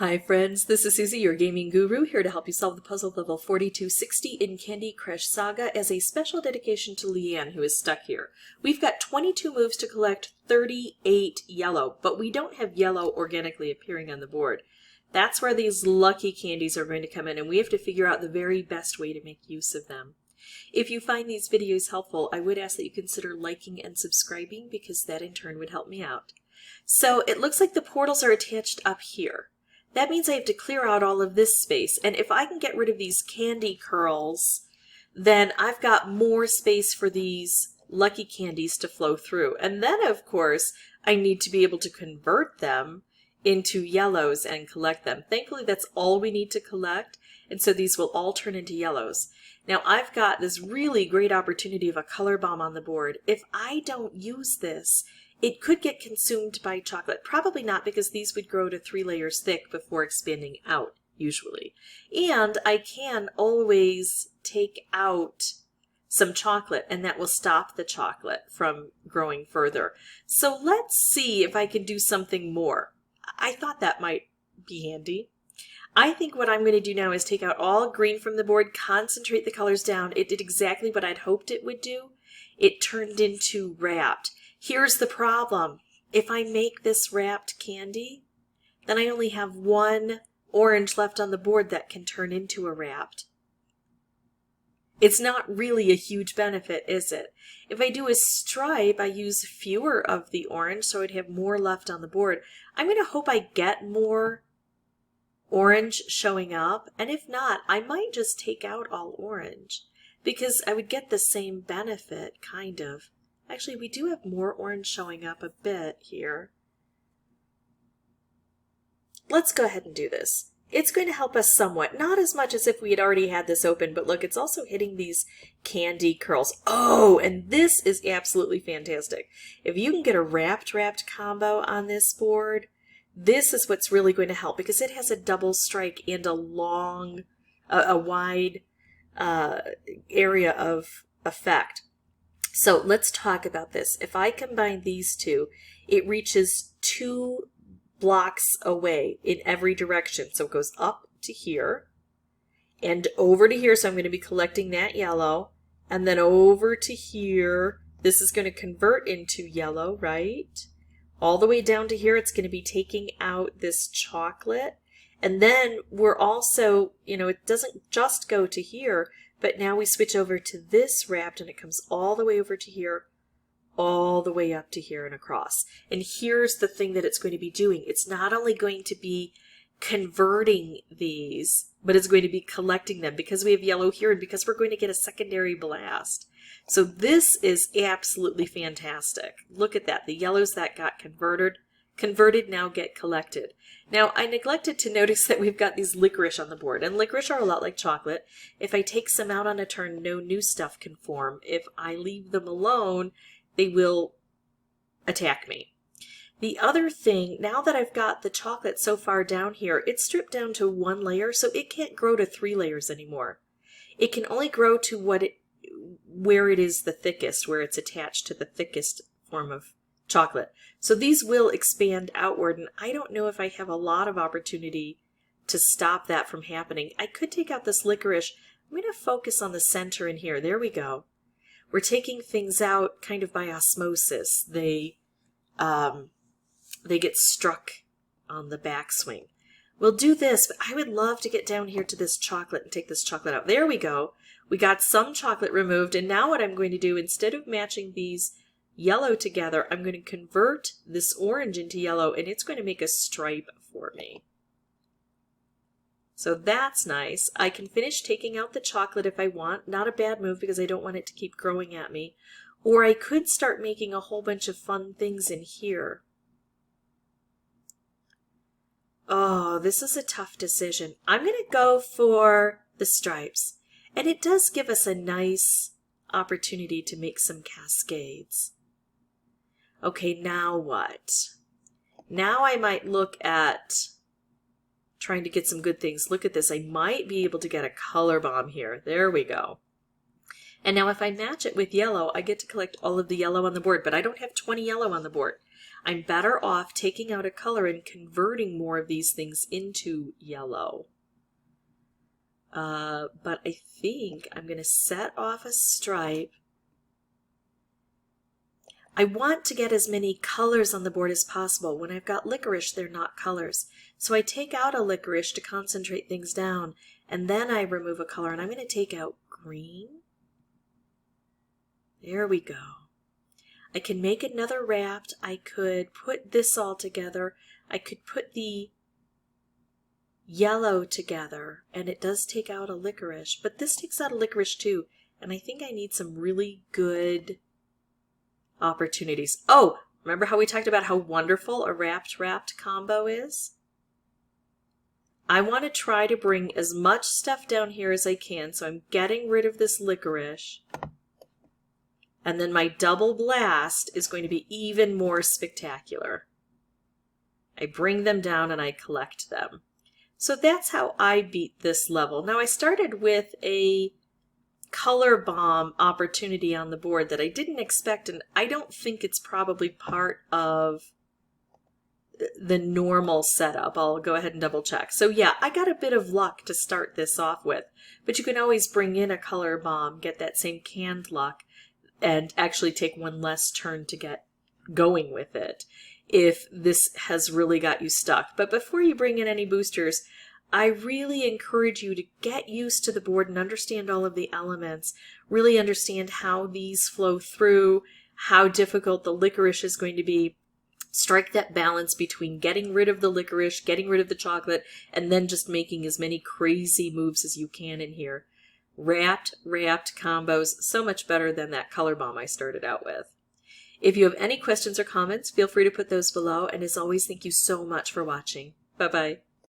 Hi friends, this is Suzy, your gaming guru, here to help you solve the puzzle level 4260 in Candy Crush Saga as a special dedication to Leanne, who is stuck here. We've got 22 moves to collect 38 yellow, but we don't have yellow organically appearing on the board. That's where these lucky candies are going to come in, and we have to figure out the very best way to make use of them. If you find these videos helpful, I would ask that you consider liking and subscribing, because that in turn would help me out. So it looks like the portals are attached up here. That means I have to clear out all of this space, and if I can get rid of these candy curls, then I've got more space for these lucky candies to flow through. And then, of course, I need to be able to convert them into yellows and collect them. Thankfully, that's all we need to collect, and so these will all turn into yellows. Now, I've got this really great opportunity of a color bomb on the board. If I don't use this, it could get consumed by chocolate. Probably not, because these would grow to 3 layers thick before expanding out, usually. And I can always take out some chocolate, and that will stop the chocolate from growing further. So let's see if I can do something more. I thought that might be handy. I think what I'm going to do now is take out all green from the board, concentrate the colors down. It did exactly what I'd hoped it would do. It turned into wrapped. Here's the problem. If I make this wrapped candy, then I only have one orange left on the board that can turn into a wrapped. It's not really a huge benefit, is it? If I do a stripe, I use fewer of the orange, so I'd have more left on the board. I'm going to hope I get more orange showing up, and if not, I might just take out all orange, because I would get the same benefit, kind of. Actually, we do have more orange showing up a bit here. Let's go ahead and do this. It's going to help us somewhat. Not as much as if we had already had this open, but look, it's also hitting these candy curls. Oh, and this is absolutely fantastic. If you can get a wrapped combo on this board, this is what's really going to help, because it has a double strike and a wide area of effect. So let's talk about this. If I combine these two, it reaches 2 blocks away in every direction. So it goes up to here and over to here. So I'm going to be collecting that yellow, and then over to here. This is going to convert into yellow, right? All the way down to here, it's going to be taking out this chocolate. And then we're also, it doesn't just go to here, but now we switch over to this wrapped, and it comes all the way over to here, all the way up to here and across. And here's the thing that it's going to be doing. It's not only going to be converting these, but it's going to be collecting them, because we have yellow here and because we're going to get a secondary blast. So this is absolutely fantastic. Look at that. The yellows that got converted now get collected. Now, I neglected to notice that we've got these licorice on the board, and licorice are a lot like chocolate. If I take some out on a turn, no new stuff can form. If I leave them alone, they will attack me. The other thing, now that I've got the chocolate so far down here, it's stripped down to 1 layer, so it can't grow to 3 layers anymore. It can only grow to where it is the thickest, where it's attached to the thickest form of chocolate. So these will expand outward, and I don't know if I have a lot of opportunity to stop that from happening. I could take out this licorice. I'm going to focus on the center in here. There we go. We're taking things out kind of by osmosis. They get struck on the backswing. We'll do this, but I would love to get down here to this chocolate and take this chocolate out. There we go. We got some chocolate removed, and now what I'm going to do, instead of matching these yellow together, I'm going to convert this orange into yellow, and it's going to make a stripe for me. So that's nice. I can finish taking out the chocolate if I want. Not a bad move, because I don't want it to keep growing at me. Or I could start making a whole bunch of fun things in here. Oh, this is a tough decision. I'm going to go for the stripes. And it does give us a nice opportunity to make some cascades. Okay, now what? Now I might look at trying to get some good things. Look at this. I might be able to get a color bomb here. There we go. And now if I match it with yellow, I get to collect all of the yellow on the board, but I don't have 20 yellow on the board. I'm better off taking out a color and converting more of these things into yellow. But I think I'm going to set off a stripe. I want to get as many colors on the board as possible. When I've got licorice, they're not colors. So I take out a licorice to concentrate things down, and then I remove a color, and I'm going to take out green. There we go. I can make another wrapped. I could put this all together. I could put the yellow together, and it does take out a licorice, but this takes out a licorice too, and I think I need some really good opportunities. Oh, remember how we talked about how wonderful a wrapped combo is? I want to try to bring as much stuff down here as I can, so I'm getting rid of this licorice. And then my double blast is going to be even more spectacular. I bring them down and I collect them. So that's how I beat this level. Now I started with a color bomb opportunity on the board that I didn't expect, and I don't think it's probably part of the normal setup. I'll go ahead and double check. So yeah, I got a bit of luck to start this off with, but you can always bring in a color bomb, get that same canned luck, and actually take one less turn to get going with it if this has really got you stuck. But before you bring in any boosters, I really encourage you to get used to the board and understand all of the elements, really understand how these flow through, how difficult the licorice is going to be. Strike that balance between getting rid of the licorice, getting rid of the chocolate, and then just making as many crazy moves as you can in here. Wrapped combos, so much better than that color bomb I started out with. If you have any questions or comments, feel free to put those below, and as always, thank you so much for watching. Bye-bye.